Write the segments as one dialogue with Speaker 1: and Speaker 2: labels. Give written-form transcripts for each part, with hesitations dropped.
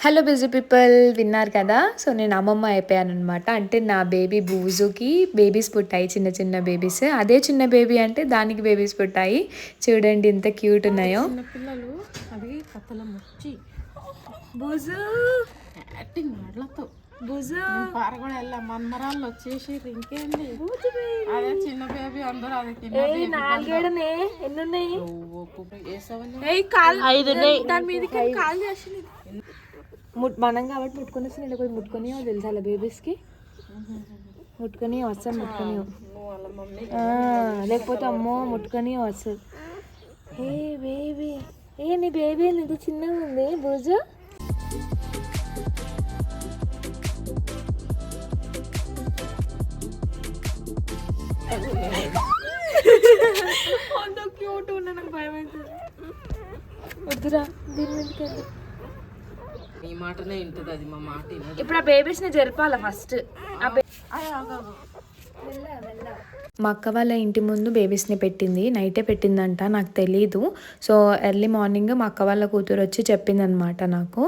Speaker 1: Hello busy people, విన్నారు కదా. So నేను అమ్మమ్మ అయిపోయాను అనమాట. అంటే నా బేబీ బూజుకి బేబీస్ పుట్టాయి, చిన్న చిన్న బేబీస్. అదే చిన్న బేబీ అంటే దానికి బేబీస్ పుట్టాయి. చూడండి ఎంత క్యూట్ ఉన్నాయో
Speaker 2: పిల్లలు. అది కథల ముచ్చి
Speaker 1: బూజు
Speaker 2: యాక్టింగ్ మాటలతో
Speaker 1: బూజు
Speaker 2: పారగొడ వెళ్ళా మన్మరాళ్ళు వచ్చేసి ఇంకేంది అదే చిన్న బేబీ అందరూ అది
Speaker 1: నాలుగేడనే ఎన్ని ఉన్నాయి? మనం కాబట్టి ముట్టుకొని వస్తే నేను కొంచెం ముట్టుకొని తెలుసా అలా బేబీస్కి ముట్టుకొని వస్తాను, ముట్టుకొని లేకపోతే అమ్మో ముట్టుకొని వస్తుంది. ఏ బేబీ, నీ బేబీ ఇది చిన్నగా ఉంది బూజు. క్యూట్ ఉన్నా, నాకు భయం అవుతుంది. వద్దురా దీని మీదకి వెళ్ళి.
Speaker 2: ఈ మాటనే వింటది అది, మా మాట.
Speaker 1: ఇప్పుడు ఆ బేబీస్ ని జరపాలా ఫస్ట్. మా అక్క వాళ్ళ ఇంటి ముందు బేబీస్ని పెట్టింది, నైటే పెట్టిందంట, నాకు తెలీదు. సో ఎర్లీ మార్నింగ్ మా అక్క వాళ్ళ కూతురు వచ్చి చెప్పిందనమాట నాకు.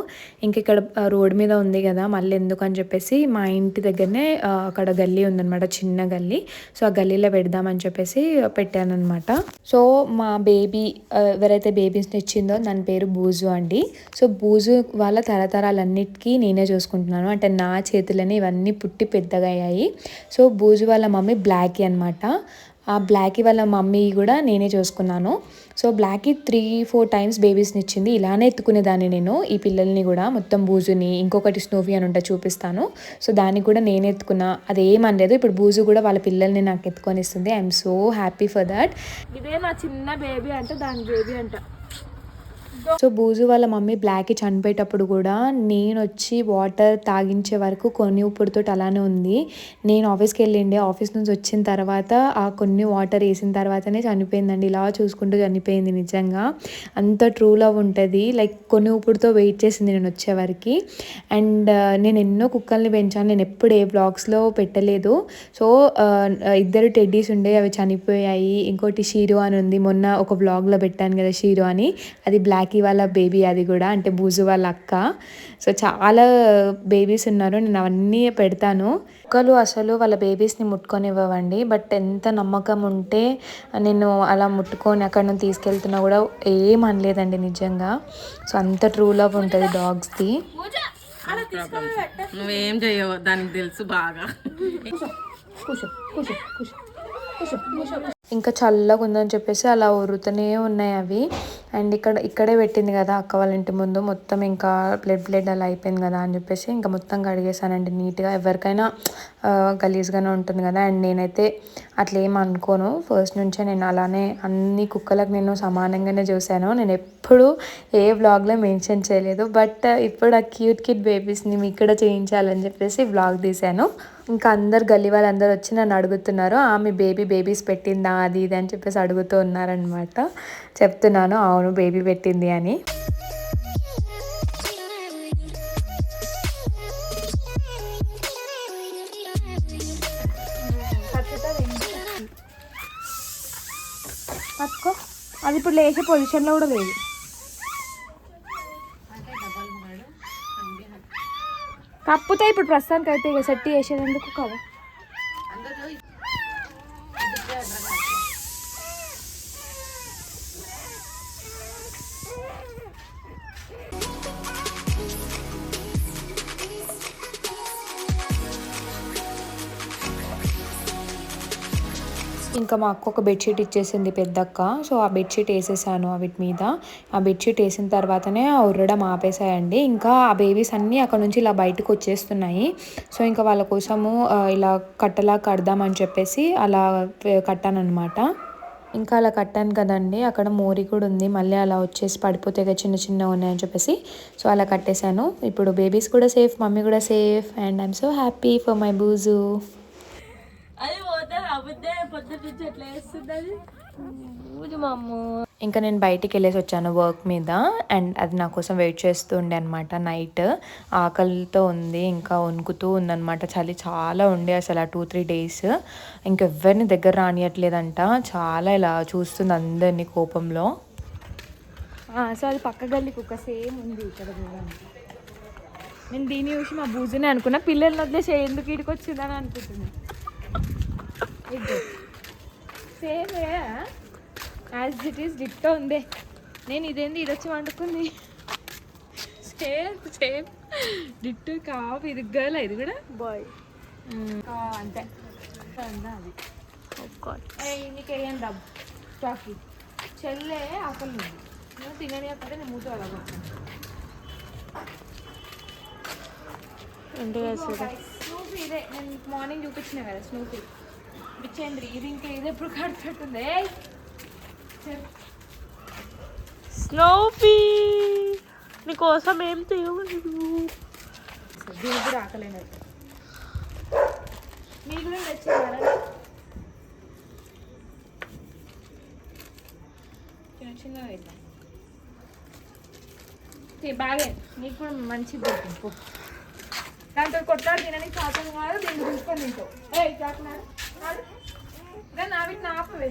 Speaker 1: ఇంక ఇక్కడ రోడ్ మీద ఉంది కదా మళ్ళీ ఎందుకు అని చెప్పేసి మా ఇంటి దగ్గరనే అక్కడ గల్లీ ఉందనమాట, చిన్న గల్లీ. సో ఆ గల్లీలో పెడదామని చెప్పేసి పెట్టానమాట. సో మా బేబీ ఎవరైతే బేబీస్ని ఇచ్చిందో దాని పేరు బూజు అండి. సో బూజు వాళ్ళ తరతరాలన్నిటికీ నేనే చూసుకుంటున్నాను, అంటే నా చేతులనే ఇవన్నీ పుట్టి పెద్దగా అయ్యాయి. సో బూజు వాళ్ళ మమ్మీ బ్లాకీ అనమాట. ఆ బ్లాకీ వాళ్ళ మమ్మీ కూడా నేనే చూసుకున్నాను. సో బ్లాకీ 3-4 టైమ్స్ బేబీస్ని ఇచ్చింది. ఇలానే ఎత్తుకునేదాన్ని నేను ఈ పిల్లల్ని కూడా, మొత్తం బూజుని. ఇంకొకటి స్నోఫీ అని ఉంటే చూపిస్తాను. సో దాన్ని కూడా నేను ఎత్తుకున్నా, అదేమనలేదు. ఇప్పుడు బూజు కూడా వాళ్ళ పిల్లల్ని నాకు ఎత్తుకొని ఇస్తుంది. I'm so happy for that. ఇదే నా చిన్న బేబీ అంటే దాని బేబీ అంట. సో బూజు వాళ్ళ మమ్మీ బ్లాక్కి చనిపోయేటప్పుడు కూడా నేను వచ్చి వాటర్ తాగించే వరకు కొన్ని ఊపిరితో అలానే ఉంది. నేను ఆఫీస్కి వెళ్ళిండే, ఆఫీస్ నుంచి వచ్చిన తర్వాత ఆ కొన్ని వాటర్ వేసిన తర్వాతనే చనిపోయిందండి. ఇలా చూసుకుంటూ చనిపోయింది. నిజంగా అంత ట్రూ లవ్ ఉంటుంది. లైక్ కొన్ని ఊపిరితో వెయిట్ చేసింది నేను వచ్చేవరకు. అండ్ నేను ఎన్నో కుక్కల్ని పెంచాను, నేను ఎప్పుడు ఏ బ్లాగ్స్లో పెట్టలేదు. సో 2 టెడ్డీస్ ఉండే, అవి చనిపోయాయి. ఇంకోటి షీరో అని ఉంది, మొన్న ఒక బ్లాగ్లో పెట్టాను కదా షీరో అని, అది బ్లాక్ వాళ్ళ బేబీ, అది కూడా అంటే బూజు వాళ్ళ అక్క. సో చాలా బేబీస్ ఉన్నారు, నేను అవన్నీ పెడతాను. కుక్కలు అసలు వాళ్ళ బేబీస్ని ముట్టుకొనివ్వండి, బట్ ఎంత నమ్మకం ఉంటే నేను అలా ముట్టుకొని అక్కడ నుంచి తీసుకెళ్తున్నా కూడా ఏమనలేదండి నిజంగా. సో అంత ట్రూ లవ్ ఉంటుంది డాగ్స్ది.
Speaker 2: నువ్వేం చేయవు, దానికి తెలుసు బాగా.
Speaker 1: ఇంకా చల్లగా ఉందని చెప్పేసి అలా ఉరుతూనే ఉన్నాయి అవి. అండ్ ఇక్కడే పెట్టింది కదా అక్క వాళ్ళ ఇంటి ముందు, మొత్తం ఇంకా బ్లడ్ అలా అయిపోయింది కదా అని చెప్పేసి ఇంకా మొత్తం కడిగేసానండి నీట్గా. ఎవరికైనా గలీజ్గానే ఉంటుంది కదా. అండ్ నేనైతే అట్లా ఏం అనుకోను, ఫస్ట్ నుంచే నేను అలానే అన్ని కుక్కలకు నేను సమానంగానే చూశాను. నేను ఎప్పుడు ఏ బ్లాగ్లో మెన్షన్ చేయలేదు, బట్ ఇప్పుడు ఆ క్యూట్ బేబీస్ని మీకు కూడా చేయించాలని చెప్పేసి బ్లాగ్ తీశాను. ఇంకా అందరు గల్లీ వాళ్ళందరూ వచ్చి నన్ను అడుగుతున్నారు, ఆమె బేబీస్ పెట్టిందా అది ఇది అని చెప్పేసి అడుగుతూ ఉన్నారనమాట. చెప్తున్నాను అవును బేబీ పెట్టింది అని. పట్టుకో, అది ఇప్పుడు లేచే పొజిషన్లో కూడా లేదు. కాకపోతే ఇప్పుడు ప్రస్తుతానికి అయితే ఇక సెట్ చేసేది ఎందుకు కదా. ఇంకా మా అక్క ఒక బెడ్షీట్ ఇచ్చేసింది పెద్దక్క. సో ఆ బెడ్షీట్ వేసేసాను వీటి మీద. ఆ బెడ్షీట్ వేసిన తర్వాతనే ఆ ఉర్రడం ఆపేసాయండి. ఇంకా ఆ బేబీస్ అన్నీ అక్కడ నుంచి ఇలా బయటకు వచ్చేస్తున్నాయి. సో ఇంకా వాళ్ళ కోసము ఇలా కట్టలా కడదామని చెప్పేసి అలా కట్టానమాట. ఇంకా అలా కట్టాను కదండి, అక్కడ మోరి కూడా ఉంది, మళ్ళీ అలా వచ్చేసి పడిపోతే చిన్న ఉన్నాయని చెప్పేసి సో అలా కట్టేశాను. ఇప్పుడు బేబీస్ కూడా సేఫ్, మమ్మీ కూడా safe, and I'm so happy for my బూజు. ఇంకా నేను బయటికి వెళ్ళేసి వచ్చాను వర్క్ మీద, అండ్ అది నా కోసం వెయిట్ చేస్తూ ఉండే అనమాట. నైట్ ఆకలితో ఉంది, ఇంకా వణుకుతూ ఉందన్నమాట. చలి చాలా ఉండే అసలు ఆ 2-3 డేస్. ఇంకెవ్వరిని దగ్గర రానియట్లేదంట, చాలా ఇలా చూస్తుంది అందరినీ కోపంలో. సో అది పక్క గల్లి కుక్క సేమ్ ఉంది ఇక్కడ చూడండి. నేను దీన్ని చూసి మా బూజునే అనుకున్నా, పిల్లల్ని వదిలేసి ఎందుకు ఇడికి వచ్చిందని అనుకుంటున్నా. Same as it is ditto ఉంది. నేను ఇదేంది ఇదొచ్చి వండుకుంది. సేమ్ సేమ్ డిట్టో కాపు. ఇది గర్ల్, ఇది కూడా బాయ్. అంతే అది నీకు వేయండి డబ్బు స్టాక్కి. చెల్లె ఆకలి ఉంది, నువ్వు తినని అక్కడే నేను మూత అలా స్నూపీ. ఇదే నేను మార్నింగ్ చూపించిన కదా స్నూపీ. ఇచ్చేయండి. ఇది ఇంకా ఇది ఎప్పుడు కడుతుంటుంది.
Speaker 2: స్నూపీ నీకోసం ఏం తీయలేదు.
Speaker 1: దీనికి కూడా ఆకలేనట్టు. మీకు కూడా తెచ్చేయాలండి. చిన్న చిన్నగా వేద్దాం. బాగా నీకు కూడా మంచిది దొరుకుతుంది. దాంతో కొట్లాడు తినడానికి శాతం కాదు, దీన్ని చూసుకొని తింటావు. చాకున్నాడు నా వీటిని ఆపవే.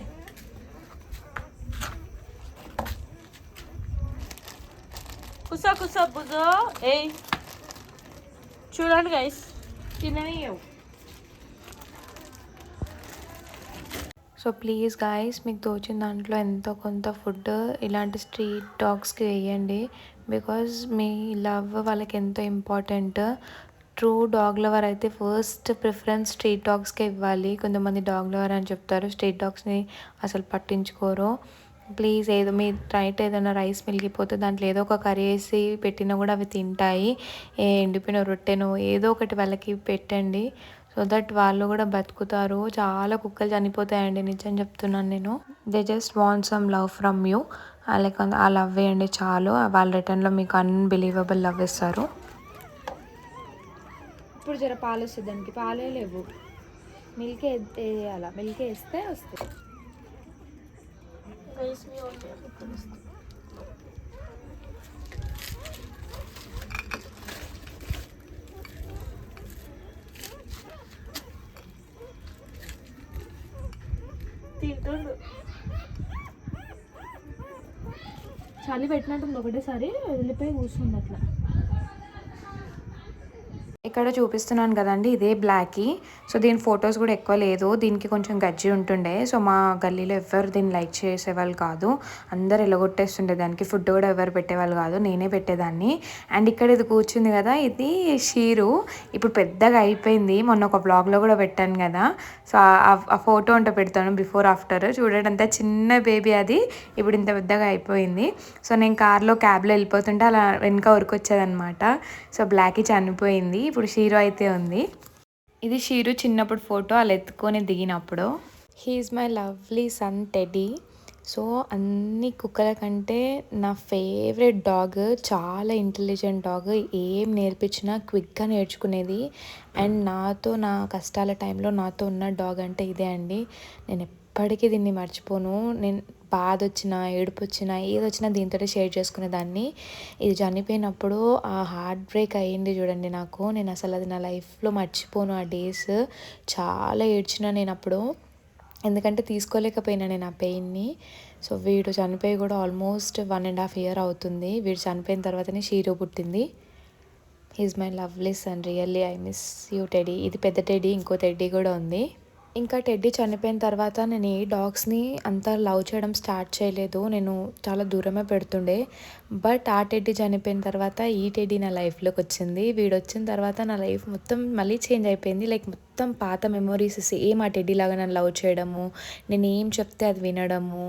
Speaker 2: కుసా కుసా బుజో. చూడండి గైస్,
Speaker 1: తిననియవు. సో ప్లీజ్ గాయస్, మీకు తోచిన దాంట్లో ఎంతో కొంత ఫుడ్ ఇలాంటి స్ట్రీట్ డాగ్స్కి వేయండి. బికాజ్ మీ లవ్ వాళ్ళకి ఎంతో ఇంపార్టెంట్. ట్రూ డాగ్ లవర్ అయితే ఫస్ట్ ప్రిఫరెన్స్ స్ట్రీట్ డాగ్స్కే ఇవ్వాలి. కొంతమంది డాగ్ లవర్ అని చెప్తారు, స్ట్రీట్ డాగ్స్ని అసలు పట్టించుకోరు. ప్లీజ్ ఏదో మీ ఏదైనా రైస్ మిగిలిపోతే దాంట్లో ఏదో ఒక కర్రీ వేసి పెట్టినా కూడా అవి తింటాయి. ఎండిపోయిన రొట్టెను ఏదో ఒకటి వాళ్ళకి పెట్టండి, సో దట్ వాళ్ళు కూడా బతుకుతారు. చాలా కుక్కలు చనిపోతాయండి, నిజం చెప్తున్నాను నేను. They just want some love from you. Like ఆ లవ్ వేయండి చాలు, వాళ్ళ రిటర్న్లో మీకు అన్బిలీవబుల్ లవ్ ఇస్తారు. ఇప్పుడు జర పాలు వస్తుంది, దానికి పాలే లేవు. మిల్క్ వేయాల, మిల్క్ వేస్తే వస్తాయి. చలి పెట్టినట్టుంది, ఒకటేసారి వెళ్ళిపోయి కూర్చుంది అట్లా. ఇక్కడ చూపిస్తున్నాను కదండి, ఇదే బ్లాకీ. సో దీని ఫొటోస్ కూడా ఎక్కువ లేదు, దీనికి కొంచెం గజ్జి ఉంటుండే. సో మా గల్లీలో ఎవరు దీన్ని లైక్ చేసేవాళ్ళు కాదు, అందరు ఎలగొట్టేస్తుండే దానికి. ఫుడ్ కూడా ఎవరు పెట్టేవాళ్ళు కాదు, నేనే పెట్టేదాన్ని. అండ్ ఇక్కడ ఇది కూర్చుంది కదా, ఇది షీరు. ఇప్పుడు పెద్దగా అయిపోయింది, మొన్న ఒక బ్లాగ్లో కూడా పెట్టాను కదా. సో ఆ ఫోటో అంటే పెడతాను బిఫోర్ ఆఫ్టర్. చూడండి అంత చిన్న బేబీ అది, ఇప్పుడు ఇంత పెద్దగా అయిపోయింది. సో నేను క్యాబ్లో వెళ్ళిపోతుంటే అలా వెనక ఉరికొచ్చేదనమాట. సో బ్లాకీ చనిపోయింది, ఇప్పుడు షీరు అయితే ఉంది. ఇది షీరు చిన్నప్పుడు ఫోటో, అలా ఎత్తుకొని దిగినప్పుడు. He's my lovely son Teddy. So అన్ని కుక్కల కంటే నా ఫేవరెట్ డాగ్. చాలా ఇంటెలిజెంట్ డాగ్, ఏం నేర్పించినా క్విక్గా నేర్చుకునేది. అండ్ నాతో నా కష్టాల టైంలో నాతో ఉన్న డాగ్ అంటే ఇదే అండి. నేను ఎప్పటికీ దీన్ని మర్చిపోను. నేను బాధ వచ్చినా, ఏడుపు వచ్చినా, ఏదొచ్చినా దీంతో షేర్ చేసుకునేదాన్ని. ఇది చనిపోయినప్పుడు ఆ హార్ట్ బ్రేక్ అయ్యింది చూడండి నాకు. నేను అసలు అది నా లైఫ్లో మర్చిపోను. ఆ డేస్ చాలా ఏడ్చిన నేను అప్పుడు, ఎందుకంటే తీసుకోలేకపోయినా నేను ఆ పెయిన్ని. సో వీడు చనిపోయి కూడా ఆల్మోస్ట్ 1.5 years అవుతుంది. వీడు చనిపోయిన తర్వాతనే షీరు పుట్టింది. He's my lovely son, really I miss you Teddy. ఇది పెద్ద టెడ్డీ, ఇంకో టెడ్డీ కూడా ఉంది. ఇంకా టెడ్డీ చనిపోయిన తర్వాత నేను ఏ డాగ్స్ని అంత లవ్ చేయడం స్టార్ట్ చేయలేదు, నేను చాలా దూరమే పెడుతుండే. బట్ ఆ టెడ్డీ చనిపోయిన తర్వాత ఈ టెడ్డీ నా లైఫ్లోకి వచ్చింది. వీడు వచ్చిన తర్వాత నా లైఫ్ మొత్తం మళ్ళీ చేంజ్ అయిపోయింది. లైక్ మొత్తం పాత మెమొరీస్ సేమ్ ఆ టెడ్డీ లాగా నన్ను లవ్ చేయడము, నేను ఏం చెప్తే అది వినడము.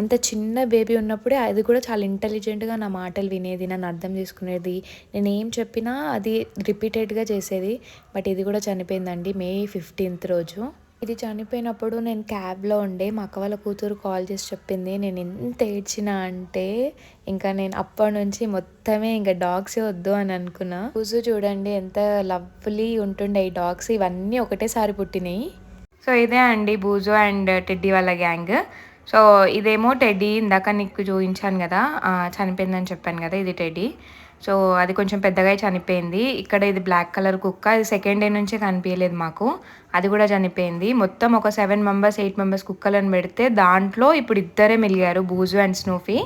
Speaker 1: అంత చిన్న బేబీ ఉన్నప్పుడే అది కూడా చాలా ఇంటెలిజెంట్గా నా మాటలు వినేది, నన్ను అర్థం చేసుకునేది. నేను ఏం చెప్పినా అది రిపీటెడ్గా చేసేది. బట్ ఇది కూడా చనిపోయిందండి May 15th రోజు. ఇది చనిపోయినప్పుడు నేను క్యాబ్లో ఉండే, మా అక్క వాళ్ళ కూతురు కాల్ చేసి చెప్పింది. నేను ఎంత ఏడ్చినా అంటే ఇంకా నేను అప్పటి నుంచి మొత్తమే ఇంకా డాగ్సే వద్దు అని అనుకున్నా. బూజు చూడండి ఎంత లవ్లీ ఉంటుండే ఈ డాగ్స్. ఇవన్నీ ఒకటేసారి పుట్టినాయి. సో ఇదే అండి బూజు అండ్ టెడ్డీ వాళ్ళ గ్యాంగ్. సో ఇదేమో టెడ్డీ, ఇందాక నీకు చూపించాను కదా చనిపోయిందని చెప్పాను కదా, ఇది టెడ్డీ. సో అది కొంచెం పెద్దగా చనిపోయింది. ఇక్కడ ఇది బ్లాక్ కలర్ కుక్క, అది సెకండ్ డే నుంచే కనిపించలేదు మాకు, అది కూడా చనిపోయింది. మొత్తం ఒక 7 మెంబర్స్ 8 మెంబర్స్ కుక్కలను పెడితే దాంట్లో ఇప్పుడు ఇద్దరే మిలిగారు, బూజు అండ్ స్నూఫీ.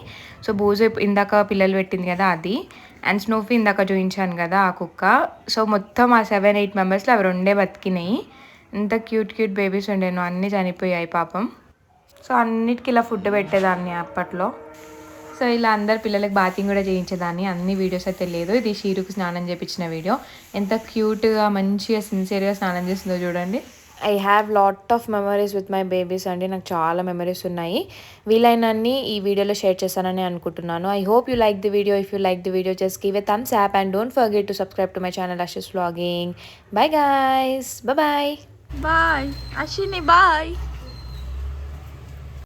Speaker 1: సో బూజు ఇందాక పిల్లలు పెట్టింది కదా అది, అండ్ స్నూఫీ ఇందాక చూపించాను కదా ఆ కుక్క. సో మొత్తం ఆ 7-8 మెంబర్స్లో అవి రెండే బతికినాయి. ఎంత క్యూట్ బేబీస్ ఉండేను, అన్నీ చనిపోయాయి పాపం. సో అన్నిటికీ ఇలా ఫుడ్ పెట్టేదాన్ని అప్పట్లో. సో ఇలా అందరు పిల్లలకి బాతింగ్ కూడా చేయించేదాన్ని. అన్ని వీడియోస్ అయితే లేదు, ఇది షీరుకు స్నానం చేయించిన వీడియో. ఎంత క్యూట్గా మంచిగా సిన్సియర్గా స్నానం చేస్తుందో చూడండి. I have lot of memories with my babies అండి. నాకు చాలా మెమరీస్ ఉన్నాయి, వీలైనన్ని ఈ వీడియోలో షేర్ చేస్తానని అనుకుంటున్నాను. I hope you like the video. If you like the video just give a thumbs up and don't forget to subscribe to my channel Ashish Vlogging. Bye guys. Bye bye.
Speaker 2: Bye Ashwini, bye.